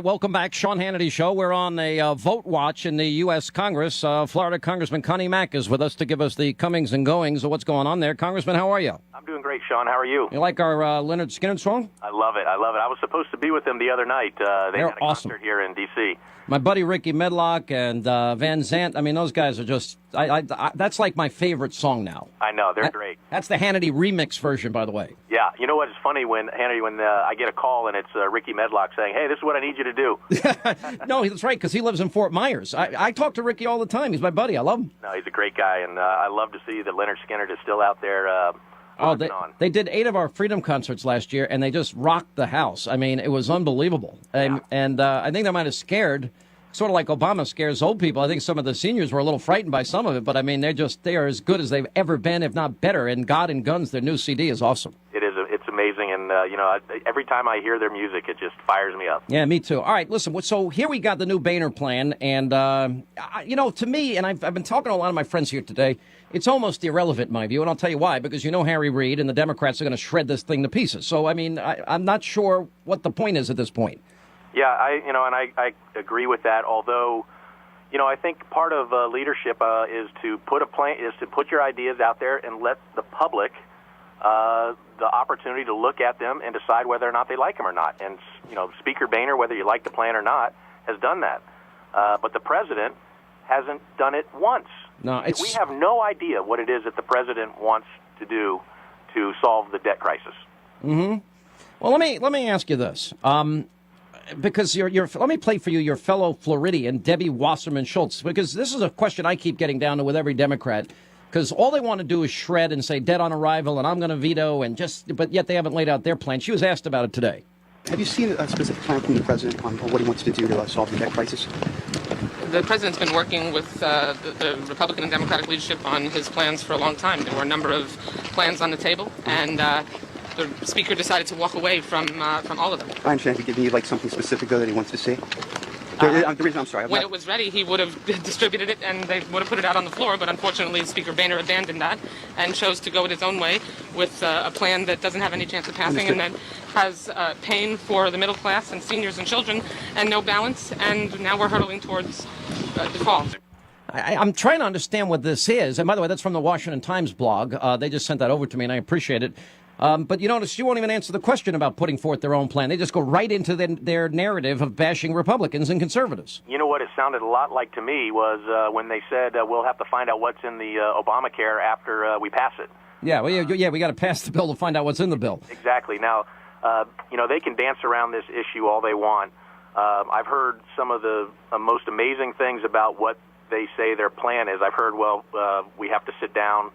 Welcome back, Sean Hannity Show. We're on a vote watch in the U.S. Congress. Florida Congressman Connie Mack is with us to give us the comings and goings of what's going on there. Congressman, how are you? I'm doing great, Sean. How are you? You like our Lynyrd Skynyrd song? I love it. I was supposed to be with them the other night. They They're had a awesome. concert here in D.C. My buddy Ricky Medlock and Van Zant, I mean, those guys are just, that's like my favorite song now. I know. They're great. That's the Hannity remix version, by the way. Yeah. You know what? It's funny when, Hannity, when I get a call and it's Ricky Medlock saying, hey, this is what I need you to do. No, that's right, because he lives in Fort Myers. I talk to Ricky all the time. He's my buddy. I love him. No, he's a great guy, and I love to see that Lynyrd Skynyrd is still out there they did 8 of our Freedom concerts last year, and they just rocked the house. I mean, it was unbelievable. And I think they might have scared, sort of like Obama scares old people. I think some of the seniors were a little frightened by some of it, but I mean, they are as good as they've ever been, if not better. And God and Guns, their new CD is awesome. It is. It's amazing, and every time I hear their music, it just fires me up. Yeah, me too. All right, listen. So here we got the new Boehner plan, and to me, and I've been talking to a lot of my friends here today. It's almost irrelevant, in my view, and I'll tell you why. Because Harry Reid and the Democrats are going to shred this thing to pieces. So I mean, I'm not sure what the point is at this point. Yeah, I agree with that. Although, I think part of leadership is to put your ideas out there and let the public the opportunity to look at them and decide whether or not they like them or not. And Speaker Boehner, whether you like the plan or not, has done that. But the president hasn't done it once. No, we have no idea what it is that the president wants to do to solve the debt crisis. Mm-hmm. Well, let me ask you this. Because let me play for you your fellow Floridian, Debbie Wasserman Schultz, because this is a question I keep getting down to with every Democrat, because all they want to do is shred and say debt on arrival, and I'm going to veto, but yet they haven't laid out their plan. She was asked about it today. Have you seen a specific plan from the president on what he wants to do to solve the debt crisis? The president's been working with the Republican and Democratic leadership on his plans for a long time. There were a number of plans on the table, and the speaker decided to walk away from all of them. I understand he's giving you something specific though that he wants to see. The reason I'm sorry. When it was ready, he would have distributed it and they would have put it out on the floor. But unfortunately, Speaker Boehner abandoned that and chose to go it his own way with a plan that doesn't have any chance of passing and that has pain for the middle class and seniors and children and no balance. And now we're hurtling towards default. I'm trying to understand what this is. And by the way, that's from the Washington Times blog. They just sent that over to me, and I appreciate it. But you notice you won't even answer the question about putting forth their own plan. They just go right into their narrative of bashing Republicans and conservatives. You know what it sounded a lot like to me was when they said we'll have to find out what's in the Obamacare after we pass it. Yeah, we got to pass the bill to find out what's in the bill. Exactly. Now, they can dance around this issue all they want. I've heard some of the most amazing things about what they say their plan is. I've heard, we have to sit down.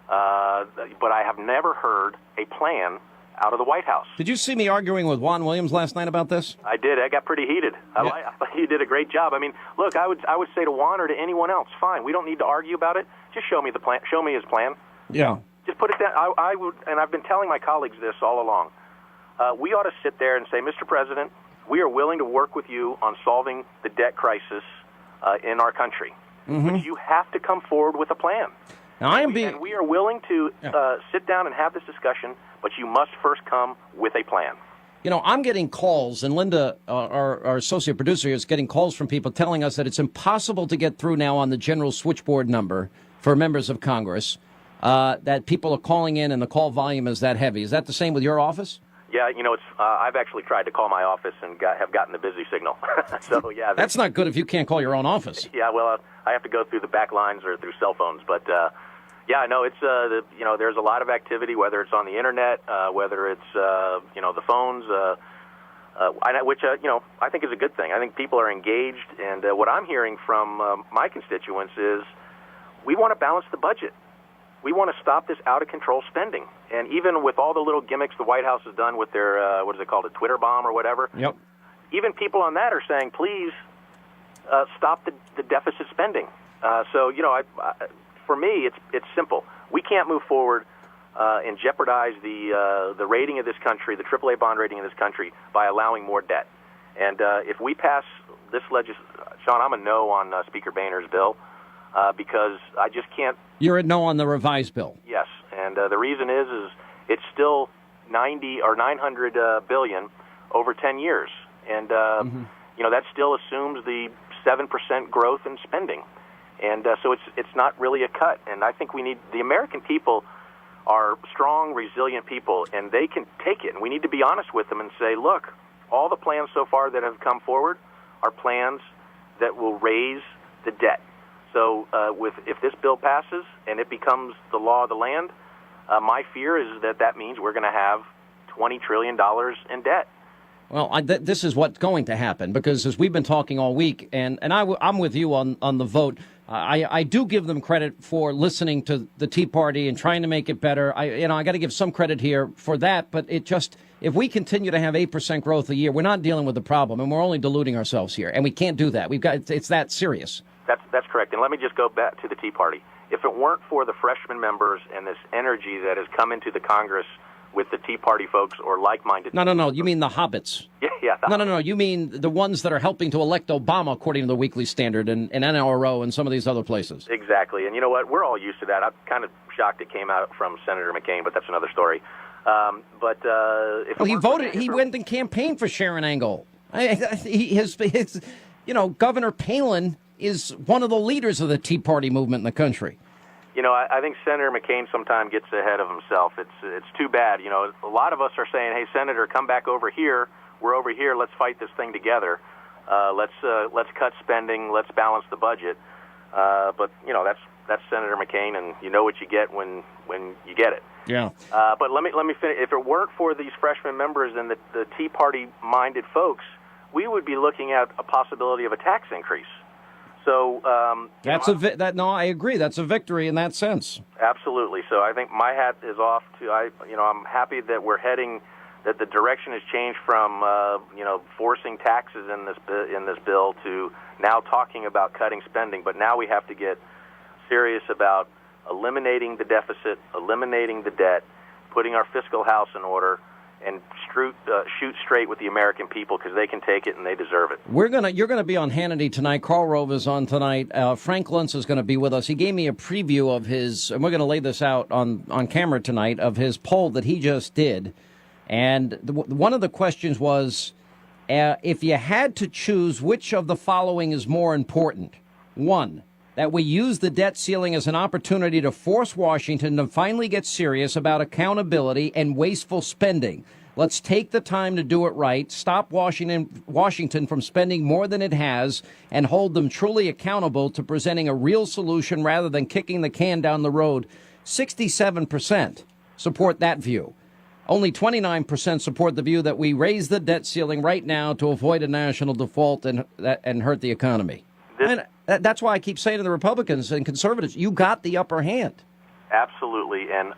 But I have never heard a plan out of the White House. Did you see me arguing with Juan Williams last night about this? I did. I got pretty heated. Yeah. I thought you did a great job. I mean, look, I would say to Juan or to anyone else, fine. We don't need to argue about it. Just show me the plan. Show me his plan. Yeah. Just put it down. I would, and I've been telling my colleagues this all along. We ought to sit there and say, Mr. President, we are willing to work with you on solving the debt crisis in our country. Mm-hmm. But you have to come forward with a plan. Now, And we are willing to sit down and have this discussion, but you must first come with a plan. I'm getting calls, and Linda, our associate producer, is getting calls from people telling us that it's impossible to get through now on the general switchboard number for members of Congress, that people are calling in and the call volume is that heavy. Is that the same with your office? Yeah, it's. I've actually tried to call my office and have gotten the busy signal. So yeah, that's not good if you can't call your own office. Yeah, well, I have to go through the back lines or through cell phones, but yeah, no, it's there's a lot of activity, whether it's on the internet, whether it's the phones, which I think is a good thing. I think people are engaged, and what I'm hearing from my constituents is we want to balance the budget. We want to stop this out-of-control spending. And even with all the little gimmicks the White House has done with their, what is it called, a Twitter bomb or whatever, yep. Even people on that are saying, please stop the deficit spending. So, for me, it's simple. We can't move forward and jeopardize the rating of this country, the AAA bond rating of this country, by allowing more debt. And if we pass this Sean, I'm a no on Speaker Boehner's bill. Because I just can't. You're a no on the revised bill. Yes, and the reason is it's still 90 or 900 billion over 10 years, and that still assumes the 7% growth in spending. And so it's not really a cut. And I think the American people are strong, resilient people, and they can take it. And we need to be honest with them and say, look, all the plans so far that have come forward are plans that will raise the debt. So if this bill passes and it becomes the law of the land, my fear is that means we're going to have $20 trillion in debt. Well, this is what's going to happen, because as we've been talking all week, and I'm with you on the vote. I do give them credit for listening to the Tea Party and trying to make it better. I got to give some credit here for that. But if we continue to have 8% growth a year, we're not dealing with the problem, and we're only deluding ourselves here. And we can't do that. It's that serious. That's correct. And let me just go back to the Tea Party. If it weren't for the freshman members and this energy that has come into the Congress with the Tea Party folks or like-minded... No. You mean the hobbits. Yeah. No. You mean the ones that are helping to elect Obama, according to the Weekly Standard and NRO and some of these other places. Exactly. And you know what? We're all used to that. I'm kind of shocked it came out from Senator McCain, but that's another story. He went and campaigned for Sharon Angle. Governor Palin is one of the leaders of the Tea Party movement in the country. I think Senator McCain sometimes gets ahead of himself. It's too bad. A lot of us are saying, "Hey, Senator, come back over here. We're over here. Let's fight this thing together. Let's cut spending. Let's balance the budget." But that's Senator McCain, and you know what you get when you get it. Yeah. But let me finish. If it weren't for these freshman members and the Tea Party-minded folks, we would be looking at a possibility of a tax increase. So I agree. That's a victory in that sense. Absolutely. So I think my hat is off to I'm happy that we're heading, that the direction has changed from forcing taxes in this bill to now talking about cutting spending. But now we have to get serious about eliminating the deficit, eliminating the debt, putting our fiscal house in order, and shoot straight with the American people, because they can take it and they deserve it. You're gonna be on Hannity tonight. Karl Rove is on tonight. Frank Luntz is going to be with us. He gave me a preview of his, and we're going to lay this out on camera tonight, of his poll that he just did. And one of the questions was, if you had to choose which of the following is more important: one, that we use the debt ceiling as an opportunity to force Washington to finally get serious about accountability and wasteful spending. Let's take the time to do it right, stop Washington from spending more than it has, and hold them truly accountable to presenting a real solution rather than kicking the can down the road. 67% support that view. Only 29% support the view that we raise the debt ceiling right now to avoid a national default and hurt the economy. That's why I keep saying to the Republicans and conservatives, you got the upper hand. Absolutely. And,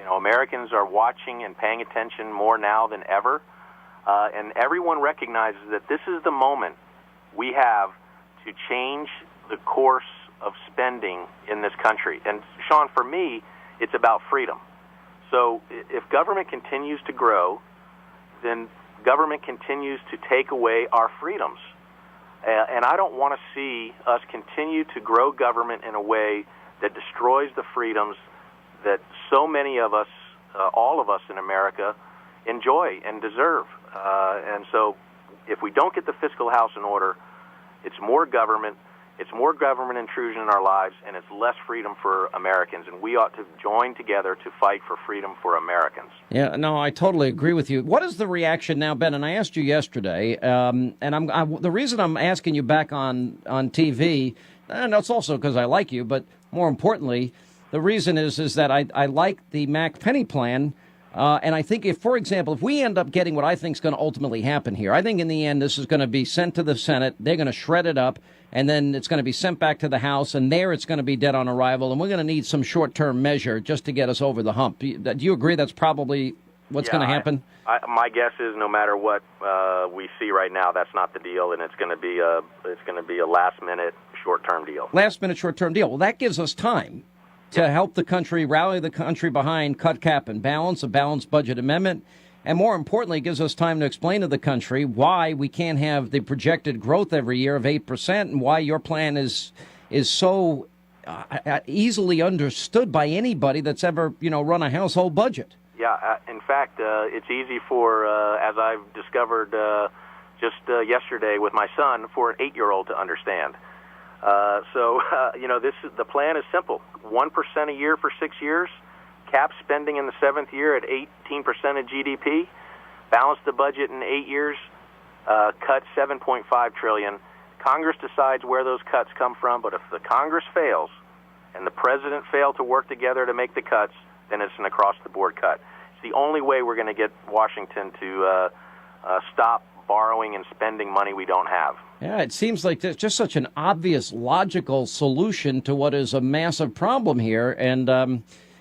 Americans are watching and paying attention more now than ever. And everyone recognizes that this is the moment we have to change the course of spending in this country. And, Sean, for me, it's about freedom. So if government continues to grow, then government continues to take away our freedoms. And I don't want to see us continue to grow government in a way that destroys the freedoms that so many of us, all of us in America, enjoy and deserve. And so if we don't get the fiscal house in order, it's more government intrusion in our lives, and it's less freedom for Americans. And we ought to join together to fight for freedom for Americans. Yeah, no, I totally agree with you. What is the reaction now, Ben? And I asked you yesterday, and the reason I'm asking you back on TV, and it's also because I like you, but more importantly, the reason is that I like the Mack Penny Plan. And I think if we end up getting what I think is going to ultimately happen here, I think in the end this is going to be sent to the Senate. They're going to shred it up, and then it's going to be sent back to the House, and there it's going to be dead on arrival, and we're going to need some short-term measure just to get us over the hump. Do you agree that's probably what's going to happen? My guess is no matter what we see right now, that's not the deal, and it's going to be a last-minute short-term deal. Last-minute short-term deal. Well, that gives us time to help the country, rally the country behind cut, cap, and balance, a balanced budget amendment. And more importantly, it gives us time to explain to the country why we can't have the projected growth every year of 8% and why your plan is so easily understood by anybody that's ever, run a household budget. Yeah, in fact, it's easy for, as I've discovered just yesterday with my son for an 8-year-old to understand. The plan is simple: 1% a year for 6 years, cap spending in the 7th year at 18% of GDP, balance the budget in 8 years, cut $7.5 trillion. Congress decides where those cuts come from, but if the Congress fails and the president failed to work together to make the cuts, then it's an across-the-board cut. It's the only way we're going to get Washington to stop borrowing and spending money we don't have. Yeah, it seems like there's just such an obvious, logical solution to what is a massive problem here. And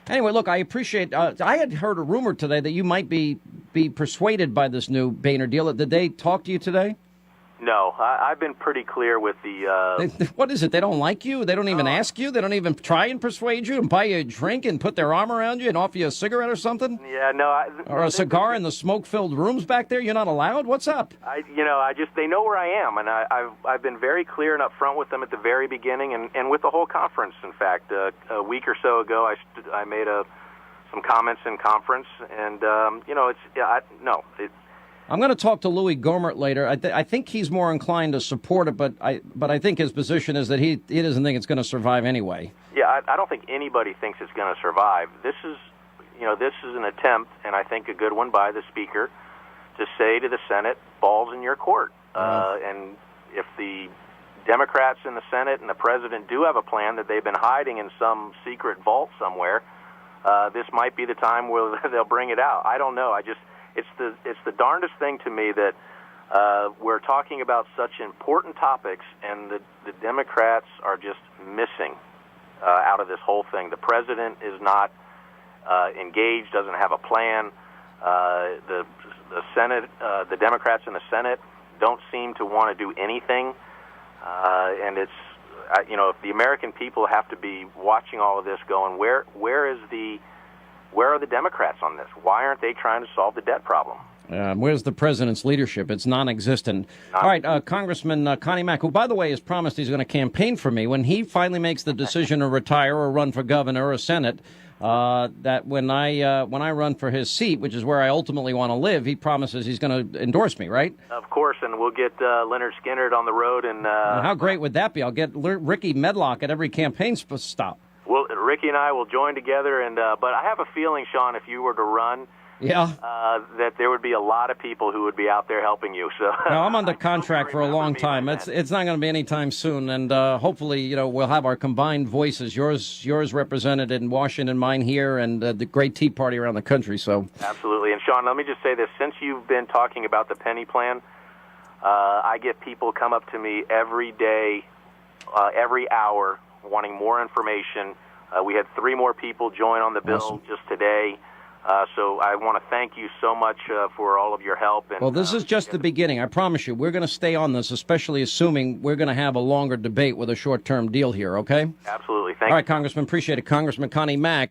anyway, look, I appreciate. I had heard a rumor today that you might be persuaded by this new Boehner deal. Did they talk to you today? No, I've been pretty clear with the... What is it? They don't like you? They don't even ask you? They don't even try and persuade you and buy you a drink and put their arm around you and offer you a cigarette or something? Yeah, no. Or a cigar in the smoke-filled rooms back there? You're not allowed? What's up? They know where I am, and I've been very clear and upfront with them at the very beginning and with the whole conference. In fact, a week or so ago, I made some comments in conference, and I'm going to talk to Louis Gohmert later. I think he's more inclined to support it, but I think his position is that he doesn't think it's going to survive anyway. Yeah, I don't think anybody thinks it's going to survive. This is an attempt, and I think a good one by the Speaker, to say to the Senate, "Ball's in your court." And if the Democrats in the Senate and the President do have a plan that they've been hiding in some secret vault somewhere, this might be the time where they'll bring it out. I don't know. It's the darndest thing to me that we're talking about such important topics, and the Democrats are just missing out of this whole thing. The president is not engaged, doesn't have a plan. The Senate, the Democrats in the Senate don't seem to want to do anything, and it's if the American people have to be watching all of this, going, where are the Democrats on this? Why aren't they trying to solve the debt problem? Where's the president's leadership? It's non-existent. All right, Congressman Connie Mack, who, by the way, has promised he's going to campaign for me. When he finally makes the decision to retire or run for governor or Senate, that when I run for his seat, which is where I ultimately want to live, he promises he's going to endorse me, right? Of course, and we'll get Leonard Skinner on the road. And how great would that be? I'll get Ricky Medlock at every campaign stop. Well, Ricky and I will join together, and but I have a feeling, Sean, if you were to run, that there would be a lot of people who would be out there helping you. So no, I'm under contract for a long time. It's not going to be anytime soon, and hopefully, we'll have our combined voices. Yours represented in Washington, mine here, and the great Tea Party around the country. So absolutely. And Sean, let me just say this: since you've been talking about the Penny Plan, I get people come up to me every day, every hour, wanting more information. We had 3 more people join on the bill just today. So I want to thank you so much for all of your help. And, well, this is just the beginning. I promise you, we're going to stay on this, especially assuming we're going to have a longer debate with a short-term deal here, okay? Absolutely. Thank you. All right, Congressman, appreciate it. Congressman Connie Mack.